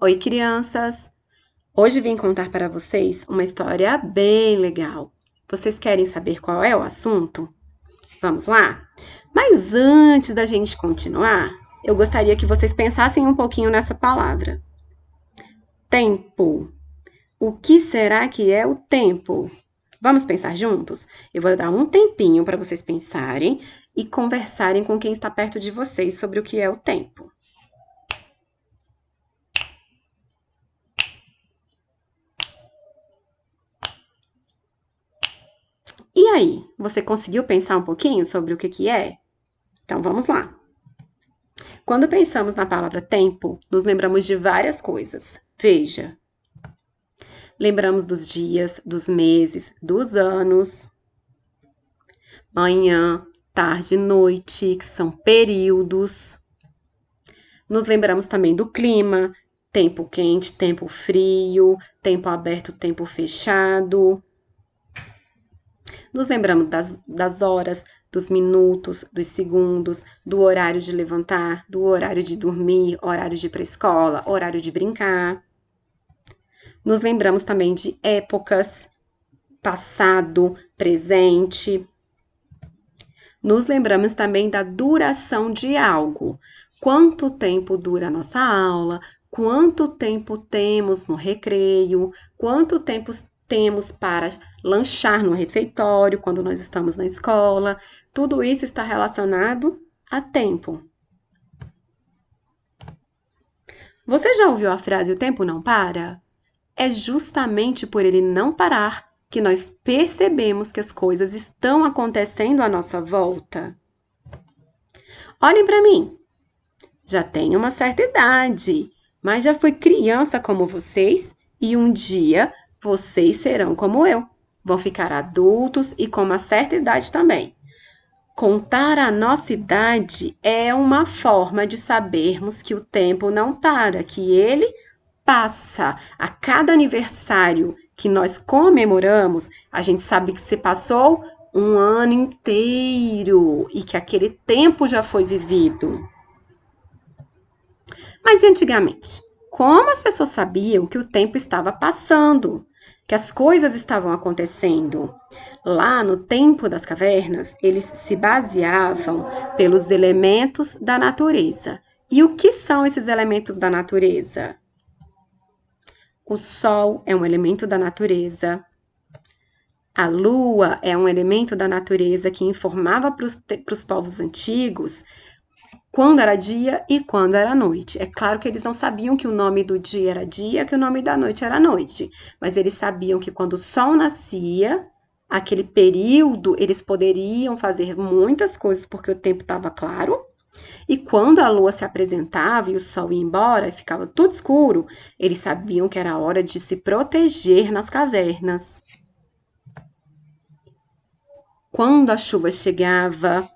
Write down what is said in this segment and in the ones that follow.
Oi, crianças! Hoje vim contar para vocês uma história bem legal. Vocês querem saber qual é o assunto? Vamos lá? Mas antes da gente continuar, eu gostaria que vocês pensassem um pouquinho nessa palavra. Tempo. O que será que é o tempo? Vamos pensar juntos? Eu vou dar um tempinho para vocês pensarem e conversarem com quem está perto de vocês sobre o que é o tempo. E aí, você conseguiu pensar um pouquinho sobre o que é? Então vamos lá. Quando pensamos na palavra tempo, nos lembramos de várias coisas. Veja, lembramos dos dias, dos meses, dos anos, manhã, tarde, noite, que são períodos. Nos lembramos também do clima, tempo quente, tempo frio, tempo aberto, tempo fechado. Nos lembramos das horas, dos minutos, dos segundos, do horário de levantar, do horário de dormir, horário de ir para a escola, horário de brincar. Nos lembramos também de épocas, passado, presente. Nos lembramos também da duração de algo. Quanto tempo dura a nossa aula? Quanto tempo temos no recreio? Quanto tempo temos para lanchar no refeitório quando nós estamos na escola? Tudo isso está relacionado a tempo. Você já ouviu a frase "o tempo não para"? É justamente por ele não parar que nós percebemos que as coisas estão acontecendo à nossa volta. Olhem para mim. Já tenho uma certa idade, mas já fui criança como vocês e um dia vocês serão como eu. Vão ficar adultos e com uma certa idade também. Contar a nossa idade é uma forma de sabermos que o tempo não para, que ele passa. A cada aniversário que nós comemoramos, a gente sabe que se passou um ano inteiro e que aquele tempo já foi vivido. Mas e antigamente? Como as pessoas sabiam que o tempo estava passando, que as coisas estavam acontecendo? Lá no tempo das cavernas, eles se baseavam pelos elementos da natureza. E o que são esses elementos da natureza? O sol é um elemento da natureza. A lua é um elemento da natureza que informava para os povos antigos quando era dia e quando era noite. É claro que eles não sabiam que o nome do dia era dia, que o nome da noite era noite, mas eles sabiam que quando o sol nascia, aquele período, eles poderiam fazer muitas coisas porque o tempo estava claro. E quando a lua se apresentava e o sol ia embora e ficava tudo escuro, eles sabiam que era hora de se proteger nas cavernas. Quando a chuva chegava,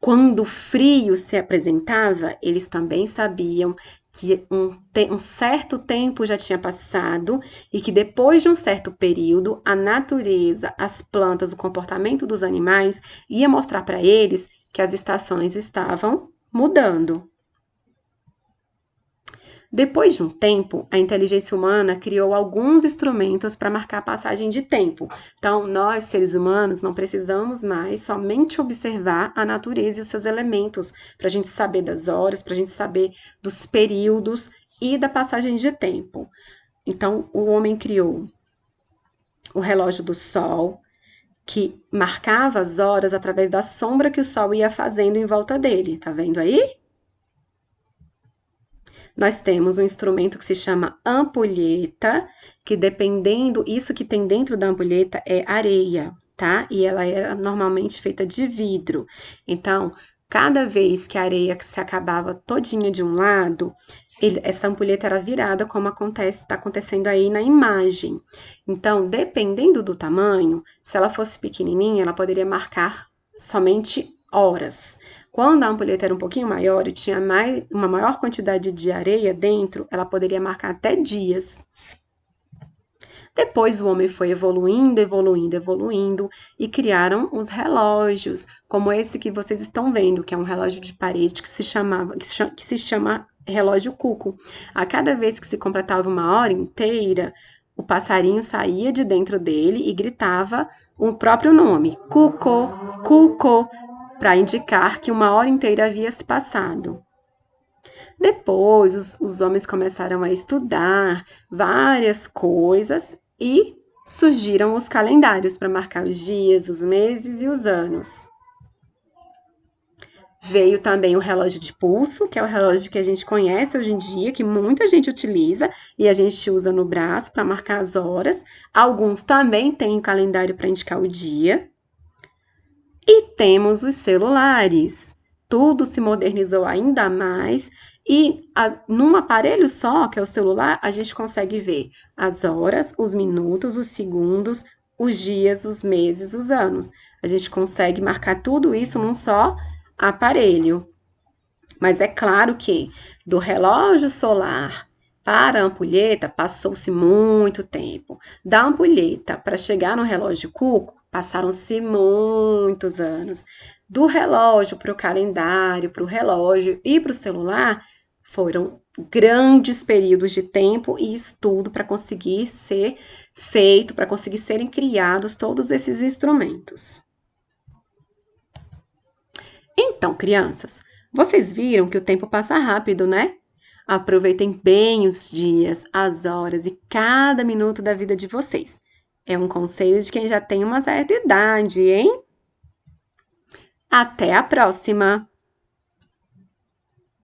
quando o frio se apresentava, eles também sabiam que um certo tempo já tinha passado e que depois de um certo período, a natureza, as plantas, o comportamento dos animais ia mostrar para eles que as estações estavam mudando. Depois de um tempo, a inteligência humana criou alguns instrumentos para marcar a passagem de tempo. Então, nós, seres humanos, não precisamos mais somente observar a natureza e os seus elementos para a gente saber das horas, para a gente saber dos períodos e da passagem de tempo. Então, o homem criou o relógio do sol, que marcava as horas através da sombra que o sol ia fazendo em volta dele. Tá vendo aí? Nós temos um instrumento que se chama ampulheta, que dependendo, isso que tem dentro da ampulheta é areia, tá? E ela era normalmente feita de vidro. Então, cada vez que a areia se acabava todinha de um lado, essa ampulheta era virada, como está acontecendo aí na imagem. Então, dependendo do tamanho, se ela fosse pequenininha, ela poderia marcar somente horas. Quando a ampulheta era um pouquinho maior e tinha uma maior quantidade de areia dentro, ela poderia marcar até dias. Depois o homem foi evoluindo, evoluindo, evoluindo e criaram os relógios, como esse que vocês estão vendo, que é um relógio de parede que se chama relógio cuco. A cada vez que se completava uma hora inteira, o passarinho saía de dentro dele e gritava o próprio nome, cuco, cuco, para indicar que uma hora inteira havia se passado. Depois, os homens começaram a estudar várias coisas e surgiram os calendários para marcar os dias, os meses e os anos. Veio também o relógio de pulso, que é o relógio que a gente conhece hoje em dia, que muita gente utiliza e a gente usa no braço para marcar as horas. Alguns também têm um calendário para indicar o dia. E temos os celulares. Tudo se modernizou ainda mais e num aparelho só, que é o celular, a gente consegue ver as horas, os minutos, os segundos, os dias, os meses, os anos. A gente consegue marcar tudo isso num só aparelho. Mas é claro que do relógio solar para a ampulheta passou-se muito tempo. Da ampulheta para chegar no relógio cuco, passaram-se muitos anos. Do relógio para o calendário, para o relógio e para o celular, foram grandes períodos de tempo e estudo para conseguir ser feito, para conseguir serem criados todos esses instrumentos. Então, crianças, vocês viram que o tempo passa rápido, né? Aproveitem bem os dias, as horas e cada minuto da vida de vocês. É um conselho de quem já tem uma certa idade, hein? Até a próxima!